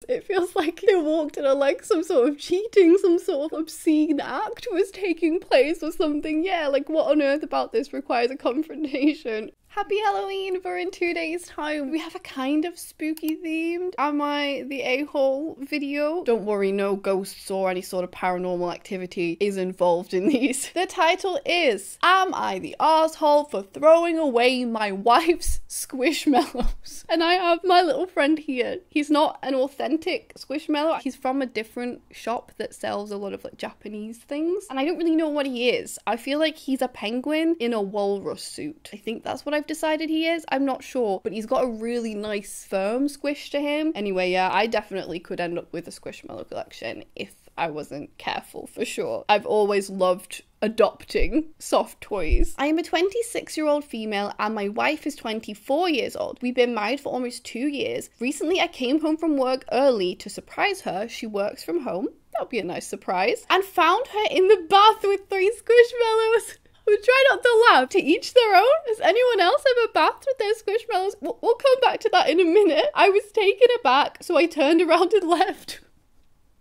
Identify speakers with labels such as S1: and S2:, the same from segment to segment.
S1: It feels like they walked in on like some sort of cheating, some sort of obscene act was taking place or something. Yeah, like what on earth about this requires a confrontation? Happy Halloween, for in 2 days time. We have a kind of spooky themed Am I the A-hole video. Don't worry, no ghosts or any sort of paranormal activity is involved in these. The title is Am I the Arsehole for Throwing Away My Wife's Squishmallows? And I have my little friend here. He's not an authentic Squishmallow. He's from a different shop that sells a lot of like Japanese things. And I don't really know what he is. I feel like he's a penguin in a walrus suit. I think that's what I've decided he is. I'm not sure, but he's got a really nice firm squish to him. Anyway, yeah, I definitely could end up with a Squishmallow collection if I wasn't careful, for sure. I've always loved adopting soft toys. I am a 26-year-old female and my wife is 24 years old. We've been married for almost 2 years. Recently, I came home from work early to surprise her. She works from home. That would be a nice surprise. And found her in the bath with 3 Squishmallows. We try not to laugh. To each their own. Has anyone else ever bathed with their Squishmallows? We'll come back to that in a minute. I was taken aback, so I turned around and left.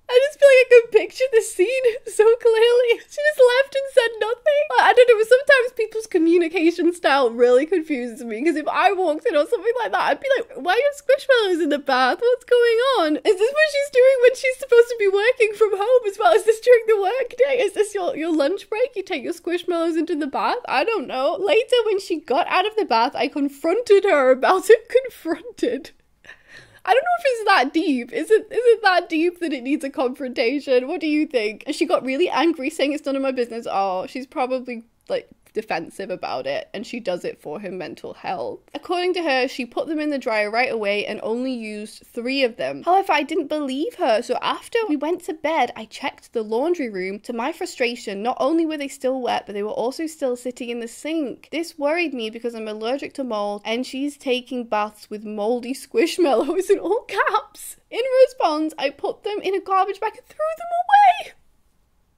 S1: I just feel like I can picture the scene so clearly. She just left and said nothing. I don't know, sometimes people's communication style really confuses me, because if I walked in or something like that, I'd be like, why are Squishmallows in the bath? What's going on? Is this what she's doing when she's supposed to be working from home as well? Is this during the work day? Is this your lunch break? You take your Squishmallows into the bath? I don't know. Later, when she got out of the bath, I confronted her about it. Confronted. I don't know if it's that deep. Is it that deep that it needs a confrontation? What do you think? And she got really angry, saying it's none of my business. Oh, she's probably like defensive about it, and she does it for her mental health. According to her, she put them in the dryer right away and only used 3 of them. However, I didn't believe her, so after we went to bed, I checked the laundry room. To my frustration, not only were they still wet, but they were also still sitting in the sink. This worried me because I'm allergic to mold, and she's taking baths with moldy Squishmallows in all caps. In response, I put them in a garbage bag and threw them away.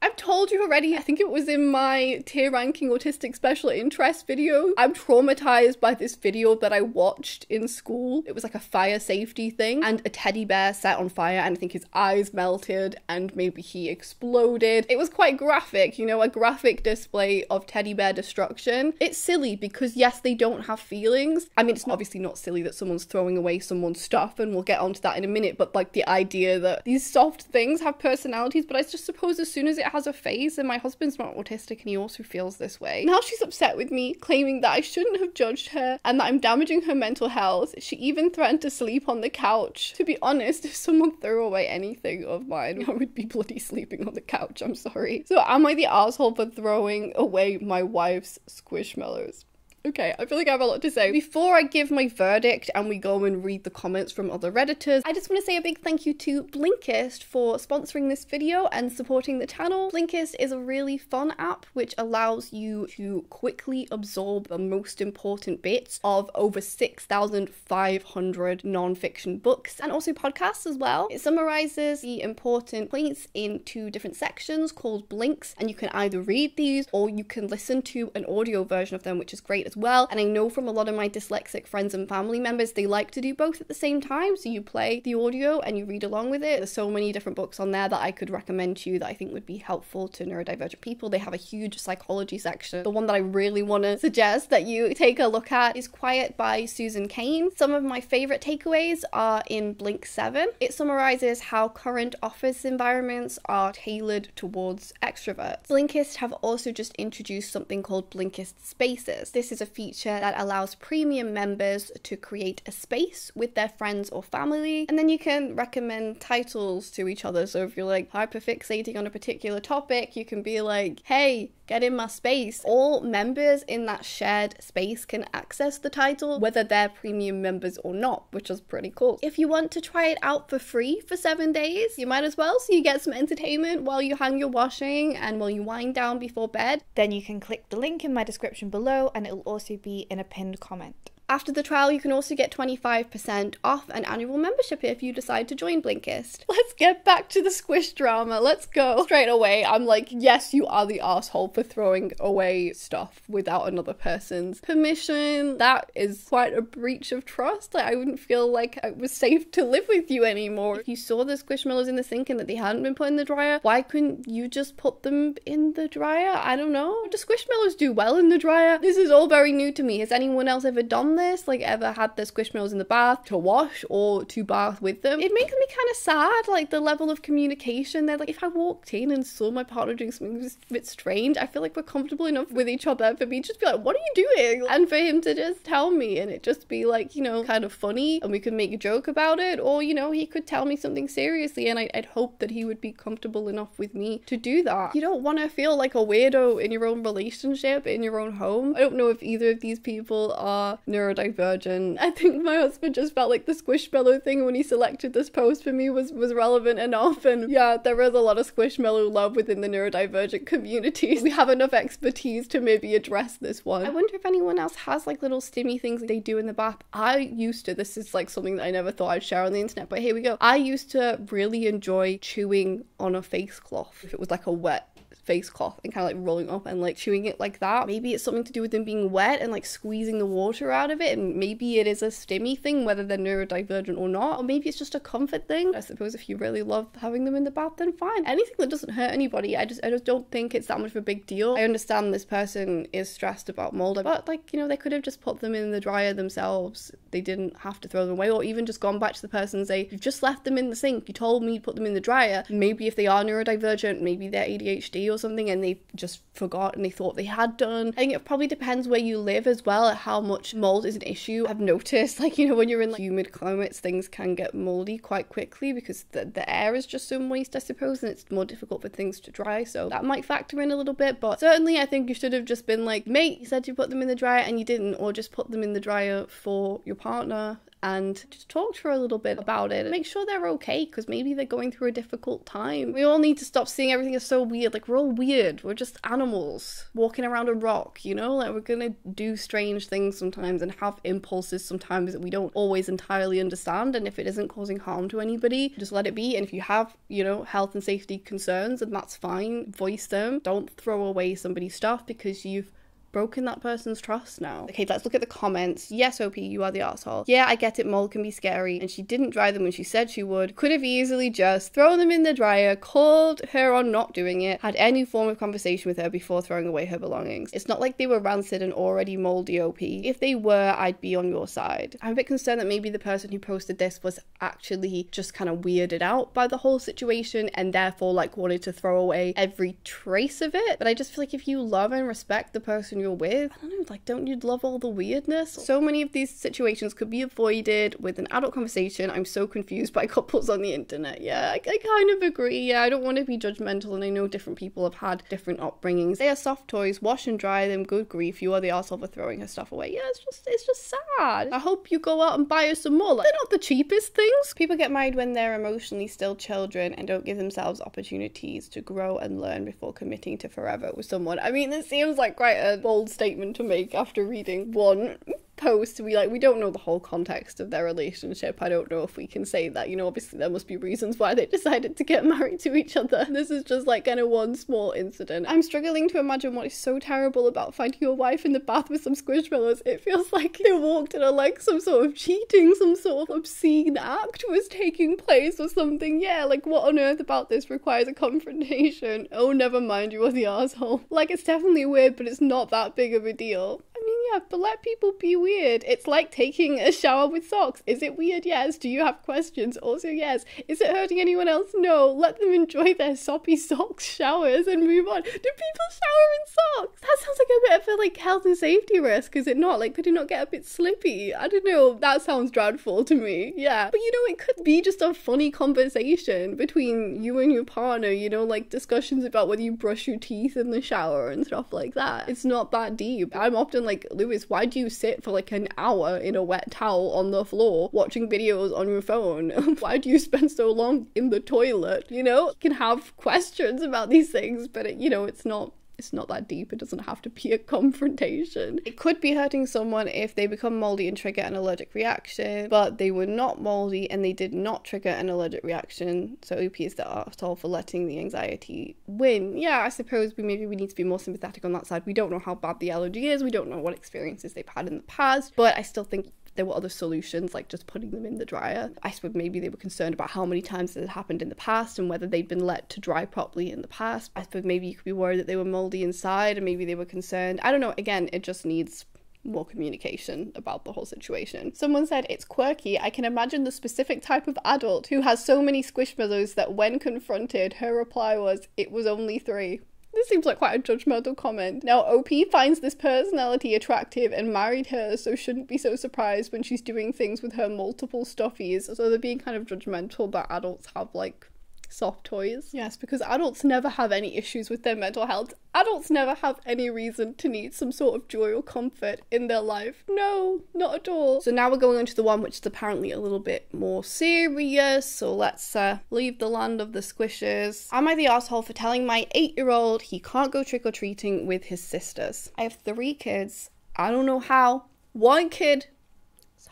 S1: I've told you already, I think it was in my tier ranking autistic special interest video. I'm traumatized by this video that I watched in school. It was like a fire safety thing, and a teddy bear set on fire, and I think his eyes melted and maybe he exploded. It was quite graphic, you know, a graphic display of teddy bear destruction. It's silly because yes, they don't have feelings. I mean, it's obviously not silly that someone's throwing away someone's stuff, and we'll get onto that in a minute, but like the idea that these soft things have personalities, but I just suppose as soon as it has a face, and my husband's not autistic and he also feels this way. Now she's upset with me, claiming that I shouldn't have judged her and that I'm damaging her mental health. She even threatened to sleep on the couch. To be honest, if someone threw away anything of mine, I would be bloody sleeping on the couch. I'm sorry. So am I the asshole for throwing away my wife's Squishmallows? Okay, I feel like I have a lot to say. Before I give my verdict and we go and read the comments from other Redditors, I just want to say a big thank you to Blinkist for sponsoring this video and supporting the channel. Blinkist is a really fun app which allows you to quickly absorb the most important bits of over 6,500 non-fiction books and also podcasts as well. It summarizes the important points in 2 different sections called blinks, and you can either read these or you can listen to an audio version of them, which is great as well. And I know from a lot of my dyslexic friends and family members, they like to do both at the same time. So you play the audio and you read along with it. There's so many different books on there that I could recommend to you that I think would be helpful to neurodivergent people. They have a huge psychology section. The one that I really want to suggest that you take a look at is Quiet by Susan Cain. Some of my favorite takeaways are in Blink 7. It summarizes how current office environments are tailored towards extroverts. Blinkist have also just introduced something called Blinkist Spaces. This is a feature that allows premium members to create a space with their friends or family, and then you can recommend titles to each other. So if you're like hyperfixating on a particular topic, you can be like, hey, get in my space. All members in that shared space can access the title, whether they're premium members or not, which is pretty cool. If you want to try it out for free for 7 days, you might as well, so you get some entertainment while you hang your washing and while you wind down before bed.
S2: Then you can click the link in my description below, and it'll also be in a pinned comment.
S1: After the trial, you can also get 25% off an annual membership if you decide to join Blinkist. Let's get back to the squish drama. Let's go. Straight away, I'm like, yes, you are the asshole for throwing away stuff without another person's permission. That is quite a breach of trust. Like, I wouldn't feel like it was safe to live with you anymore. If you saw the Squishmallows in the sink and that they hadn't been put in the dryer, why couldn't you just put them in the dryer? I don't know. Do Squishmallows do well in the dryer? This is all very new to me. Has anyone else ever done this? Like, ever had the Squishmallows in the bath to wash or to bath with them? It makes me kind of sad, like the level of communication there. Like, if I walked in and saw my partner doing something a bit strange, I feel like we're comfortable enough with each other for me to just be like, what are you doing? And for him to just tell me and it just be like, you know, kind of funny and we could make a joke about it, or, you know, he could tell me something seriously, and I'd hope that he would be comfortable enough with me to do that. You don't want to feel like a weirdo in your own relationship, in your own home. I don't know if either of these people are neurodivergent. I think my husband just felt like the Squishmallow thing when he selected this post for me was relevant enough, and yeah, there is a lot of Squishmallow love within the neurodivergent community. We have enough expertise to maybe address this one. I wonder if anyone else has like little stimmy things they do in the bath. I used to, this is like something that I never thought I'd share on the internet, but here we go. I used to really enjoy chewing on a face cloth if it was like a wet face cloth and kind of like rolling up and like chewing it like that. Maybe it's something to do with them being wet and like squeezing the water out of it, and maybe it is a stimmy thing whether they're neurodivergent or not, or maybe it's just a comfort thing. I suppose if you really love having them in the bath, then fine. Anything that doesn't hurt anybody. I just don't think it's that much of a big deal. I understand this person is stressed about mold, but like, you know, they could have just put them in the dryer themselves. They didn't have to throw them away, or even just gone back to the person and say, you've just left them in the sink, you told me to put them in the dryer. Maybe if they are neurodivergent, maybe they're ADHD or something and they just forgot and they thought they had done. I think it probably depends where you live as well, at how much mold is an issue. I've noticed, like, you know, when you're in like humid climates, things can get moldy quite quickly because the air is just so moist, I suppose, and it's more difficult for things to dry, so that might factor in a little bit. But certainly I think you should have just been like, mate, you said you put them in the dryer and you didn't, or just put them in the dryer for your partner and just talk to her a little bit about it and make sure they're okay, because maybe they're going through a difficult time. We all need to stop seeing everything as so weird. Like, we're all weird. We're just animals walking around a rock, you know? Like, we're gonna do strange things sometimes and have impulses sometimes that we don't always entirely understand, and if it isn't causing harm to anybody, just let it be. And if you have, you know, health and safety concerns, then that's fine. Voice them. Don't throw away somebody's stuff because you've broken that person's trust now. Okay, let's look at the comments. Yes, OP, you are the asshole. Yeah, I get it, mold can be scary, and she didn't dry them when she said she would. Could have easily just thrown them in the dryer, called her on not doing it, had any form of conversation with her before throwing away her belongings. It's not like they were rancid and already moldy, OP. If they were, I'd be on your side. I'm a bit concerned that maybe the person who posted this was actually just kind of weirded out by the whole situation and therefore like wanted to throw away every trace of it. But I just feel like if you love and respect the person you're with, I don't know, like, don't you love all the weirdness? So many of these situations could be avoided with an adult conversation. I'm so confused by couples on the internet. Yeah, I kind of agree. Yeah, I don't want to be judgmental, and I know different people have had different upbringings. They are soft toys, wash and dry them, good grief, you are the arsehole for throwing her stuff away. Yeah, it's just sad. I hope you go out and buy her some more. Like, they're not the cheapest things. People get married when they're emotionally still children and don't give themselves opportunities to grow and learn before committing to forever with someone. I mean, this seems like quite a bold statement to make after reading one post to be like, we don't know the whole context of their relationship. I don't know if we can say that, you know, obviously there must be reasons why they decided to get married to each other. This is just like kind of one small incident. I'm struggling to imagine what is so terrible about finding your wife in the bath with some Squishmallows. It feels like they walked in, like some sort of cheating, some sort of obscene act was taking place or something. Yeah, like, what on earth about this requires a confrontation? Oh, never mind, you are the asshole. Like, it's definitely weird, but it's not that big of a deal. I mean, yeah, but let people be weird. It's like taking a shower with socks. Is it weird? Yes. Do you have questions? Also, yes. Is it hurting anyone else? No. Let them enjoy their soppy socks showers and move on. Do people shower in socks? That sounds like a bit of a like health and safety risk, is it not? Like, could it not get a bit slippy? I don't know. That sounds dreadful to me. Yeah. But you know, it could be just a funny conversation between you and your partner, you know, like discussions about whether you brush your teeth in the shower and stuff like that. It's not that deep. I'm often like, Lewis, why do you sit for like an hour in a wet towel on the floor watching videos on your phone? Why do you spend so long in the toilet? You know, you can have questions about these things, but it, you know, it's not It's not that deep. It doesn't have to be a confrontation. It could be hurting someone if they become moldy and trigger an allergic reaction, but they were not moldy and they did not trigger an allergic reaction, so OP is the arsehole for letting the anxiety win. Yeah, I suppose we need to be more sympathetic on that side. We don't know how bad the allergy is, we don't know what experiences they've had in the past, but I still think there were other solutions, like just putting them in the dryer. I suppose maybe they were concerned about how many times it had happened in the past and whether they'd been let to dry properly in the past. I suppose maybe you could be worried that they were moldy inside, and maybe they were concerned. I don't know. Again, it just needs more communication about the whole situation. Someone said, it's quirky. I can imagine the specific type of adult who has so many Squishmallows that when confronted, her reply was, it was only 3. This seems like quite a judgmental comment. Now, OP finds this personality attractive and married her, so shouldn't be so surprised when she's doing things with her multiple stuffies. So they're being kind of judgmental that adults have, like, soft toys. Yes, because adults never have any issues with their mental health. Adults never have any reason to need some sort of joy or comfort in their life. No, not at all. So now we're going on to the one which is apparently a little bit more serious. So let's leave the land of the squishes. Am I the asshole for telling my 8-year-old he can't go trick-or-treating with his sisters? I have 3 kids. I don't know how. 1 kid,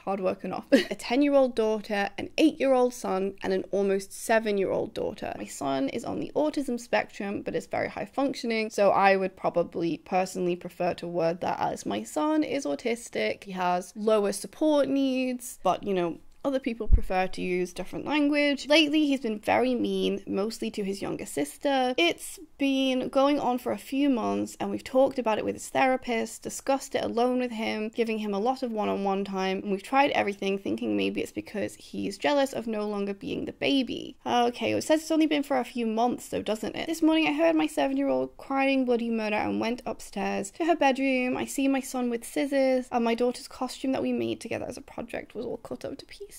S1: hard work enough. A 10-year-old daughter, an 8-year-old son, and an almost 7-year-old daughter. My son is on the autism spectrum, but is very high functioning, so I would probably personally prefer to word that as my son is autistic. He has lower support needs, but you know, other people prefer to use different language. Lately, he's been very mean, mostly to his younger sister. It's been going on for a few months, and we've talked about it with his therapist, discussed it alone with him, giving him a lot of one-on-one time, and we've tried everything, thinking maybe it's because he's jealous of no longer being the baby. Okay, well, it says it's only been for a few months, though, doesn't it? This morning, I heard my 7-year-old crying bloody murder and went upstairs to her bedroom. I see my son with scissors, and my daughter's costume that we made together as a project was all cut up to pieces.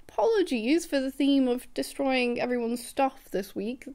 S1: Apologies for the theme of destroying everyone's stuff this week.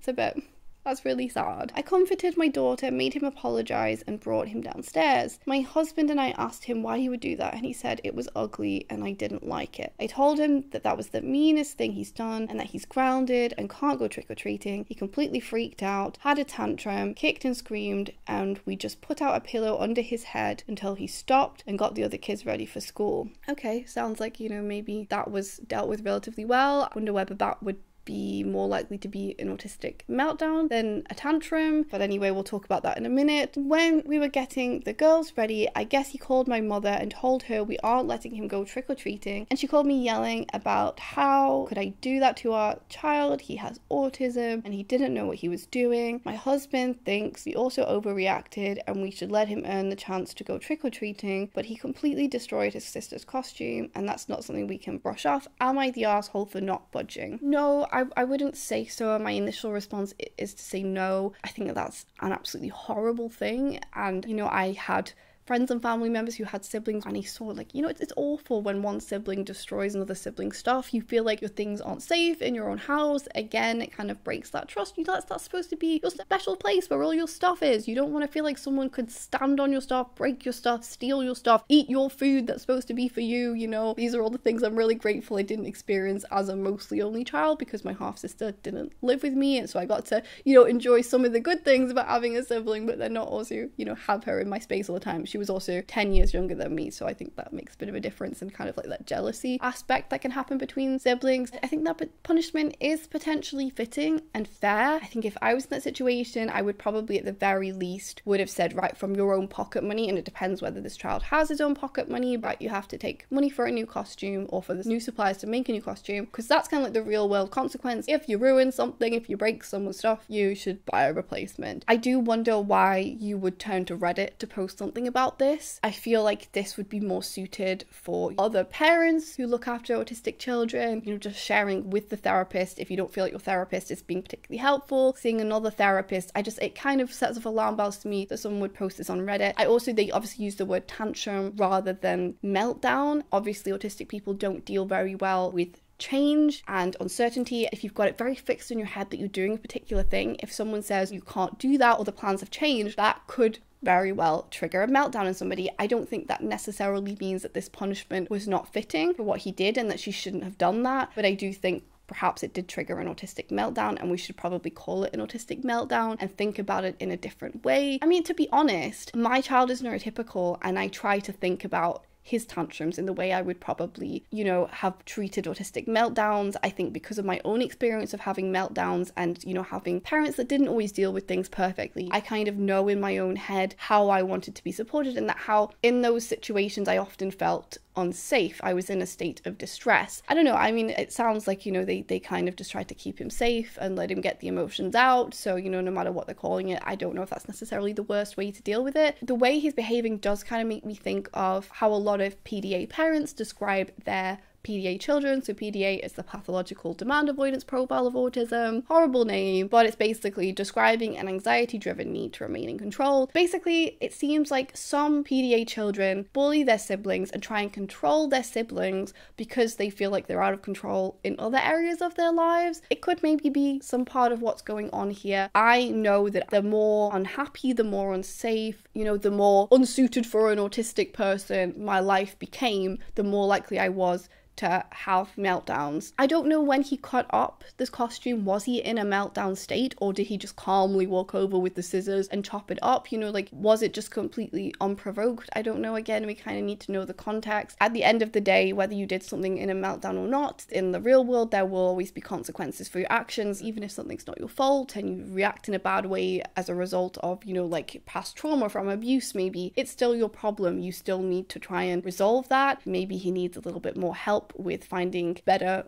S1: That's really sad. I comforted my daughter, made him apologise, and brought him downstairs. My husband and I asked him why he would do that, and he said it was ugly and I didn't like it. I told him that that was the meanest thing he's done and that he's grounded and can't go trick-or-treating. He completely freaked out, had a tantrum, kicked and screamed, and we just put out a pillow under his head until he stopped and got the other kids ready for school. Okay, sounds like, you know, maybe that was dealt with relatively well. I wonder whether that would be more likely to be an autistic meltdown than a tantrum, but anyway, we'll talk about that in a minute. When we were getting the girls ready, I guess he called my mother and told her we aren't letting him go trick-or-treating, and she called me yelling about how could I do that to our child, he has autism and he didn't know what he was doing. My husband thinks we also overreacted and we should let him earn the chance to go trick-or-treating, but he completely destroyed his sister's costume and that's not something we can brush off. Am I the asshole for not budging? No, I wouldn't say so. My initial response is to say no. I think that that's an absolutely horrible thing. And, you know, I had friends and family members who had siblings, and I saw, like, you know, it's awful when one sibling destroys another sibling's stuff. You feel like your things aren't safe in your own house. Again, it kind of breaks that trust. You know, that's supposed to be your special place where all your stuff is. You don't want to feel like someone could stand on your stuff, break your stuff, steal your stuff, eat your food that's supposed to be for you. You know, these are all the things I'm really grateful I didn't experience as a mostly only child, because my half sister didn't live with me, and so I got to, you know, enjoy some of the good things about having a sibling, but then not also, you know, have her in my space all the time. She was also 10 years younger than me, so I think that makes a bit of a difference, and kind of like that jealousy aspect that can happen between siblings. I think that punishment is potentially fitting and fair. I think if I was in that situation, I would probably at the very least would have said, right, from your own pocket money, and it depends whether this child has his own pocket money, but you have to take money for a new costume or for the new supplies to make a new costume, because that's kind of like the real world consequence. If you ruin something, if you break someone's stuff, you should buy a replacement. I do wonder why you would turn to Reddit to post something about this. I feel like this would be more suited for other parents who look after autistic children, you know, just sharing with the therapist if you don't feel like your therapist is being particularly helpful, seeing another therapist. It kind of sets off alarm bells to me that someone would post this on Reddit. They obviously use the word tantrum rather than meltdown. Obviously, autistic people don't deal very well with change and uncertainty. If you've got it very fixed in your head that you're doing a particular thing, if someone says you can't do that or the plans have changed, that could very well trigger a meltdown in somebody. I don't think that necessarily means that this punishment was not fitting for what he did and that she shouldn't have done that, but I do think perhaps it did trigger an autistic meltdown, and we should probably call it an autistic meltdown and think about it in a different way. I mean, to be honest, my child is neurotypical, and I try to think about his tantrums in the way I would probably, you know, have treated autistic meltdowns. I think because of my own experience of having meltdowns and, you know, having parents that didn't always deal with things perfectly, I kind of know in my own head how I wanted to be supported, and that how in those situations I often felt unsafe. I was in a state of distress. I don't know, I mean, it sounds like, you know, they kind of just tried to keep him safe and let him get the emotions out. So, you know, no matter what they're calling it, I don't know if that's necessarily the worst way to deal with it. The way he's behaving does kind of make me think of how a lot of PDA parents describe their PDA children. So PDA is the pathological demand avoidance profile of autism. Horrible name, but it's basically describing an anxiety-driven need to remain in control. Basically, it seems like some PDA children bully their siblings and try and control their siblings because they feel like they're out of control in other areas of their lives. It could maybe be some part of what's going on here. I know that the more unhappy, the more unsafe, you know, the more unsuited for an autistic person my life became, the more likely I was to have meltdowns. I don't know when he cut up this costume. Was he in a meltdown state, or did he just calmly walk over with the scissors and chop it up? You know, like, was it just completely unprovoked? I don't know. Again, we kind of need to know the context. At the end of the day, whether you did something in a meltdown or not, in the real world, there will always be consequences for your actions, even if something's not your fault and you react in a bad way as a result of, you know, like past trauma from abuse, maybe it's still your problem. You still need to try and resolve that. Maybe he needs a little bit more help with finding better,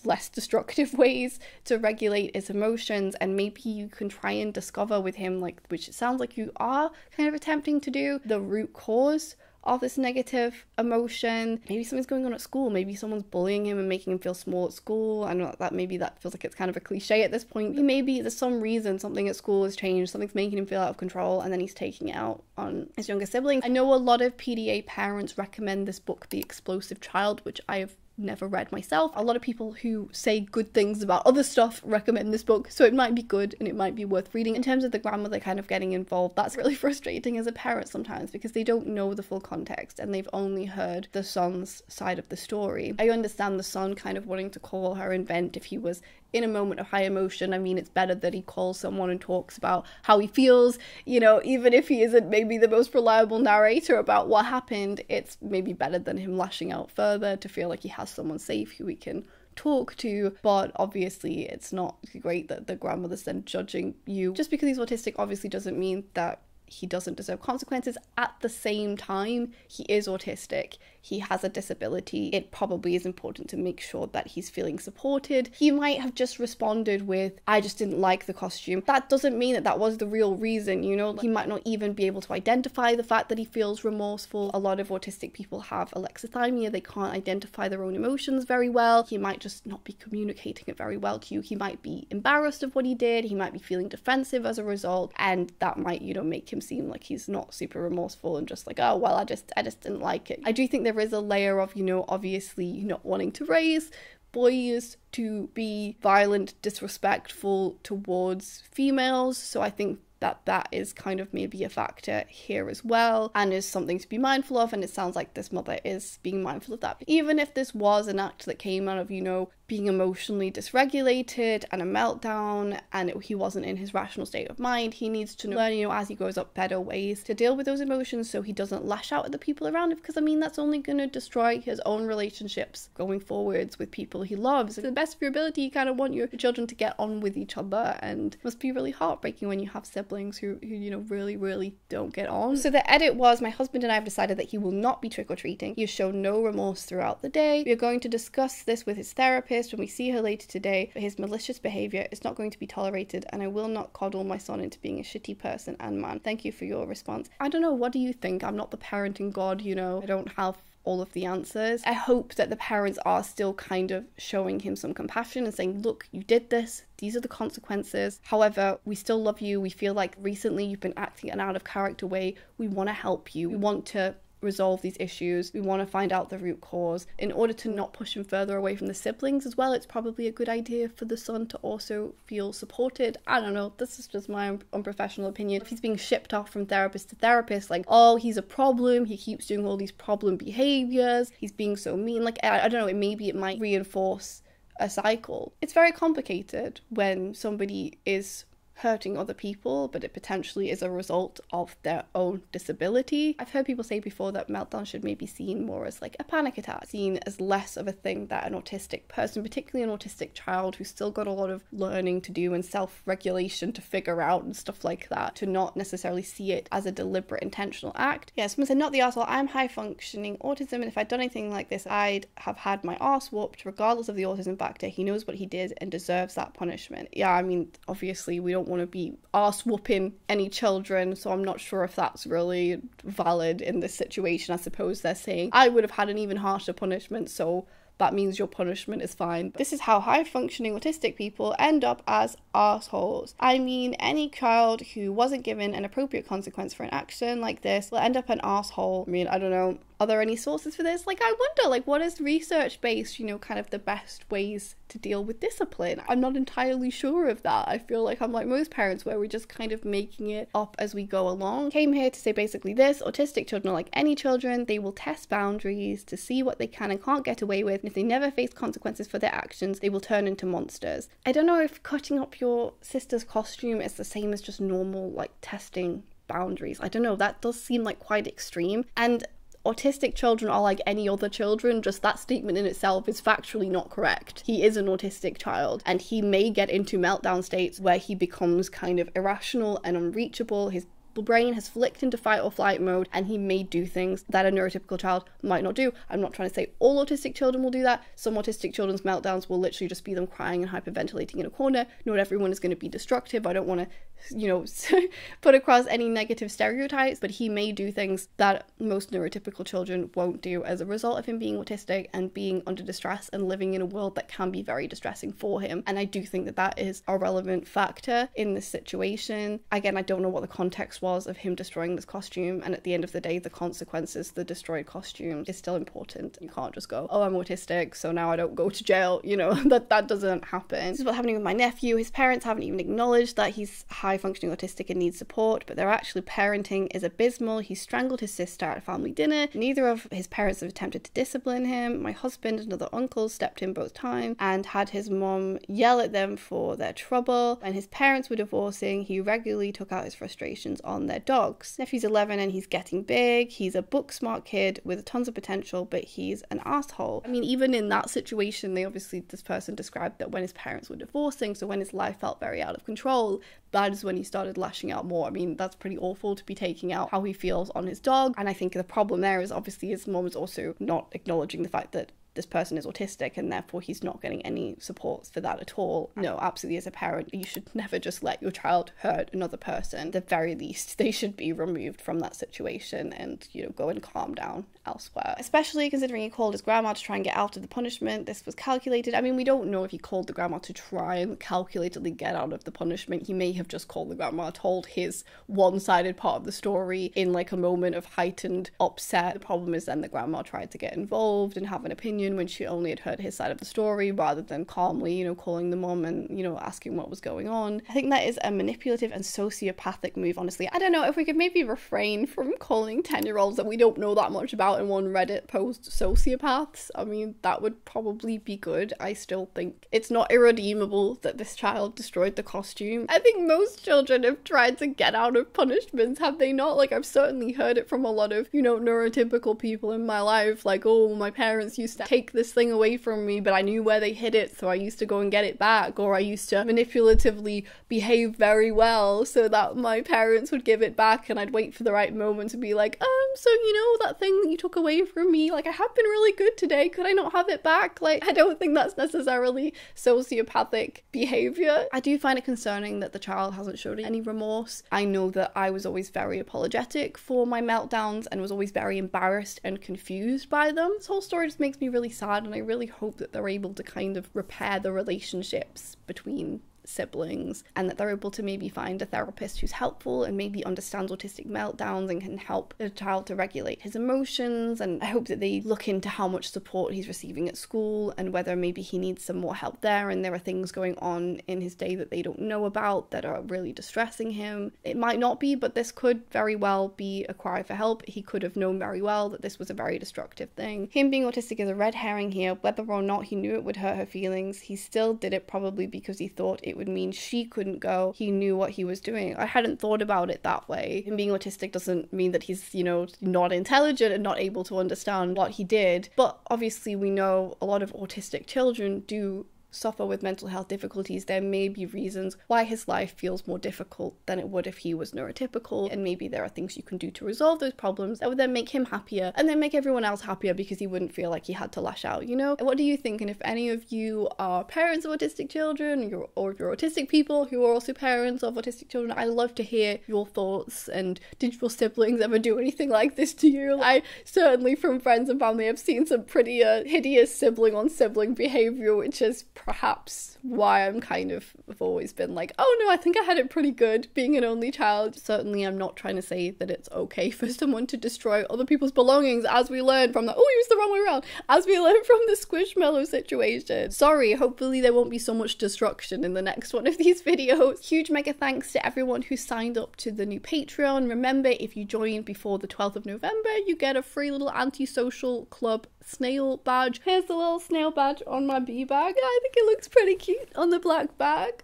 S1: less destructive ways to regulate his emotions, and maybe you can try and discover with him, like, which it sounds like you are kind of attempting to do, the root cause of this negative emotion. Maybe something's going on at school. Maybe someone's bullying him and making him feel small at school. I know that maybe that feels like it's kind of a cliche at this point. Maybe there's some reason something at school has changed, something's making him feel out of control, and then he's taking it out on his younger siblings. I know a lot of PDA parents recommend this book, The Explosive Child, which I have never read myself. A lot of people who say good things about other stuff recommend this book, so it might be good and it might be worth reading. In terms of the grandmother kind of getting involved, that's really frustrating as a parent sometimes, because they don't know the full context and they've only heard the son's side of the story. I understand the son kind of wanting to call her and vent if he was in a moment of high emotion. I mean, it's better that he calls someone and talks about how he feels, you know, even if he isn't maybe the most reliable narrator about what happened, it's maybe better than him lashing out further to feel like he has someone safe who he can talk to. But obviously it's not great that the grandmother's then judging you. Just because he's autistic obviously doesn't mean that he doesn't deserve consequences. At the same time, he is autistic. He has a disability. It probably is important to make sure that he's feeling supported. He might have just responded with, I just didn't like the costume. That doesn't mean that that was the real reason, you know? He might not even be able to identify the fact that he feels remorseful. A lot of autistic people have alexithymia. They can't identify their own emotions very well. He might just not be communicating it very well to you. He might be embarrassed of what he did. He might be feeling defensive as a result, and that might, you know, make him seem like he's not super remorseful and just like, oh, well, I just didn't like it. I do think there is a layer of, you know, obviously not wanting to raise boys to be violent, disrespectful towards females. So I think that is kind of maybe a factor here as well, and is something to be mindful of, and it sounds like this mother is being mindful of that. Even if this was an act that came out of, you know, being emotionally dysregulated and a meltdown, and he wasn't in his rational state of mind, he needs to learn, you know, as he grows up, better ways to deal with those emotions so he doesn't lash out at the people around him, because I mean, that's only going to destroy his own relationships going forwards with people he loves. To the best of your ability, you kind of want your children to get on with each other, and it must be really heartbreaking when you have siblings who you know, really don't get on. So the edit was, my husband and I have decided that he will not be trick-or-treating. He has shown no remorse throughout the day. We are going to discuss this with his therapist when we see her later today, but his malicious behaviour is not going to be tolerated, and I will not coddle my son into being a shitty person and man. Thank you for your response. I don't know, what do you think? I'm not the parenting god, you know, I don't have all of the answers. I hope that the parents are still kind of showing him some compassion and saying, look, you did this, these are the consequences. However, we still love you. We feel like recently you've been acting in an out of character way. We want to help you. We want to resolve these issues. We want to find out the root cause. In order to not push him further away from the siblings as well, it's probably a good idea for the son to also feel supported. I don't know, this is just my unprofessional opinion. If he's being shipped off from therapist to therapist, like, oh, he's a problem, he keeps doing all these problem behaviors, he's being so mean, like, I don't know, maybe it might reinforce a cycle. It's very complicated when somebody is hurting other people, but it potentially is a result of their own disability. I've heard people say before that meltdown should maybe be seen more as like a panic attack, seen as less of a thing that an autistic person, particularly an autistic child who's still got a lot of learning to do and self-regulation to figure out and stuff like that, to not necessarily see it as a deliberate intentional act. Yeah, someone said, not the arsehole, I'm high functioning autism, and if I'd done anything like this, I'd have had my arse whooped regardless of the autism factor. He knows what he did and deserves that punishment. Yeah, I mean, obviously we don't want to be arse whooping any children, so I'm not sure if that's really valid in this situation. I suppose they're saying I would have had an even harsher punishment, so that means your punishment is fine. This is how high-functioning autistic people end up as arseholes. I mean, any child who wasn't given an appropriate consequence for an action like this will end up an arsehole. I mean, I don't know. Are there any sources for this? Like, I wonder, like, what is research-based, you know, kind of the best ways to deal with discipline? I'm not entirely sure of that. I feel like I'm like most parents where we're just kind of making it up as we go along. Came here to say basically this: autistic children are like any children. They will test boundaries to see what they can and can't get away with. And if they never face consequences for their actions, they will turn into monsters. I don't know if cutting up your sister's costume is the same as just normal, like, testing boundaries. I don't know. That does seem like quite extreme. And autistic children are like any other children. Just that statement in itself is factually not correct. He is an autistic child, and he may get into meltdown states where he becomes kind of irrational and unreachable. His brain has flicked into fight or flight mode, and he may do things that a neurotypical child might not do. I'm not trying to say all autistic children will do that. Some autistic children's meltdowns will literally just be them crying and hyperventilating in a corner. Not everyone is going to be destructive. I don't want to, you know, put across any negative stereotypes, but he may do things that most neurotypical children won't do as a result of him being autistic and being under distress and living in a world that can be very distressing for him. And I do think that that is a relevant factor in this situation. Again, I don't know what the context was of him destroying this costume, and at the end of the day, the consequences, the destroyed costume, is still important. You can't just go, oh, I'm autistic, so now I don't go to jail. You know, that doesn't happen. This is what's happening with my nephew. His parents haven't even acknowledged that he's high-functioning autistic and needs support, but their actual parenting is abysmal. He strangled his sister at a family dinner. Neither of his parents have attempted to discipline him. My husband and other uncles stepped in both times and had his mom yell at them for their trouble. When his parents were divorcing, he regularly took out his frustrations on their dogs. Nephew's 11 and he's getting big. He's a book smart kid with tons of potential, but he's an asshole. I mean, even in that situation, this person described that when his parents were divorcing, so when his life felt very out of control, that is when he started lashing out more. I mean, that's pretty awful to be taking out how he feels on his dog. And I think the problem there is obviously his mom is also not acknowledging the fact that this person is autistic and therefore he's not getting any support for that at all. No, absolutely, as a parent, you should never just let your child hurt another person. At the very least, they should be removed from that situation and, you know, go and calm down elsewhere. Especially considering he called his grandma to try and get out of the punishment. This was calculated. I mean, we don't know if he called the grandma to try and calculatedly get out of the punishment. He may have just called the grandma, told his one-sided part of the story in like a moment of heightened upset. The problem is then the grandma tried to get involved and have an opinion when she only had heard his side of the story, rather than calmly, you know, calling the mom and, you know, asking what was going on. I think that is a manipulative and sociopathic move, honestly. I don't know if we could maybe refrain from calling 10-year-olds that we don't know that much about in one Reddit post sociopaths. I mean, that would probably be good. I still think it's not irredeemable that this child destroyed the costume. I think most children have tried to get out of punishments, have they not? Like, I've certainly heard it from a lot of, you know, neurotypical people in my life, like, oh, my parents used to take this thing away from me, but I knew where they hid it, so I used to go and get it back, or I used to manipulatively behave very well so that my parents would give it back, and I'd wait for the right moment to be like, so you know that thing that you took away from me, like, I have been really good today, could I not have it back? Like, I don't think that's necessarily sociopathic behavior. I do find it concerning that the child hasn't showed any remorse. I know that I was always very apologetic for my meltdowns and was always very embarrassed and confused by them. This whole story just makes me really sad, and I really hope that they're able to kind of repair the relationships between siblings, and that they're able to maybe find a therapist who's helpful and maybe understands autistic meltdowns and can help the child to regulate his emotions. And I hope that they look into how much support he's receiving at school and whether maybe he needs some more help there, and there are things going on in his day that they don't know about that are really distressing him. It might not be, but this could very well be a cry for help. He could have known very well that this was a very destructive thing. Him being autistic is a red herring here. Whether or not he knew it would hurt her feelings, he still did it probably because he thought it would mean she couldn't go. He knew what he was doing. I hadn't thought about it that way. Him being autistic doesn't mean that he's, you know, not intelligent and not able to understand what he did. But obviously we know a lot of autistic children do suffer with mental health difficulties. There may be reasons why his life feels more difficult than it would if he was neurotypical, and maybe there are things you can do to resolve those problems that would then make him happier and then make everyone else happier because he wouldn't feel like he had to lash out, you know? What do you think? And if any of you are parents of autistic children, or if you're autistic people who are also parents of autistic children, I'd love to hear your thoughts. And did your siblings ever do anything like this to you? I certainly, from friends and family, have seen some pretty hideous sibling on sibling behavior, which is perhaps why I'm I've always been like, oh no, I think I had it pretty good being an only child. Certainly I'm not trying to say that it's okay for someone to destroy other people's belongings, as we learned from the, oh, it was the wrong way around, as we learned from the Squishmallow situation. Sorry, hopefully there won't be so much destruction in the next one of these videos. Huge mega thanks to everyone who signed up to the new Patreon. Remember, if you join before the 12th of November, you get a free little antisocial club snail badge. Here's the little snail badge on my bee bag. I think it looks pretty cute on the black bag.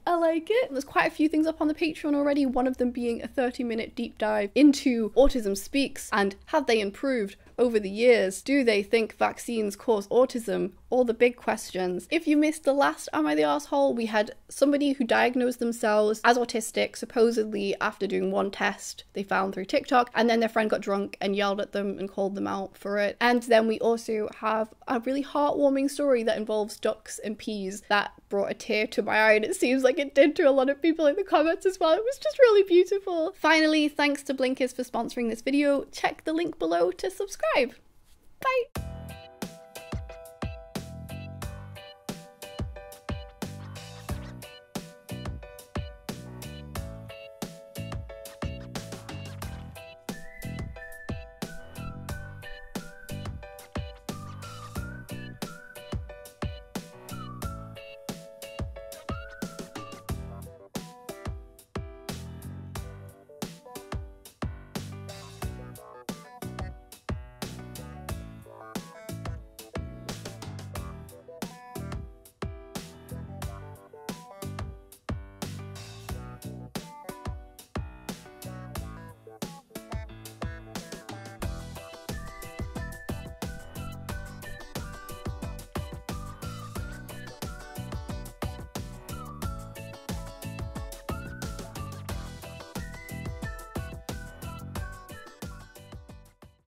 S1: I like it. There's quite a few things up on the Patreon already, one of them being a 30-minute deep dive into Autism Speaks and have they improved over the years? Do they think vaccines cause autism? All the big questions. If you missed the last Am I the Arsehole, we had somebody who diagnosed themselves as autistic, supposedly after doing one test they found through TikTok, and then their friend got drunk and yelled at them and called them out for it. And then we also have a really heartwarming story that involves ducks and peas that brought a tear to my eye, and it seems like it did to a lot of people in the comments as well. It was just really beautiful. Finally, thanks to Blinkist for sponsoring this video. Check the link below to subscribe. Bye!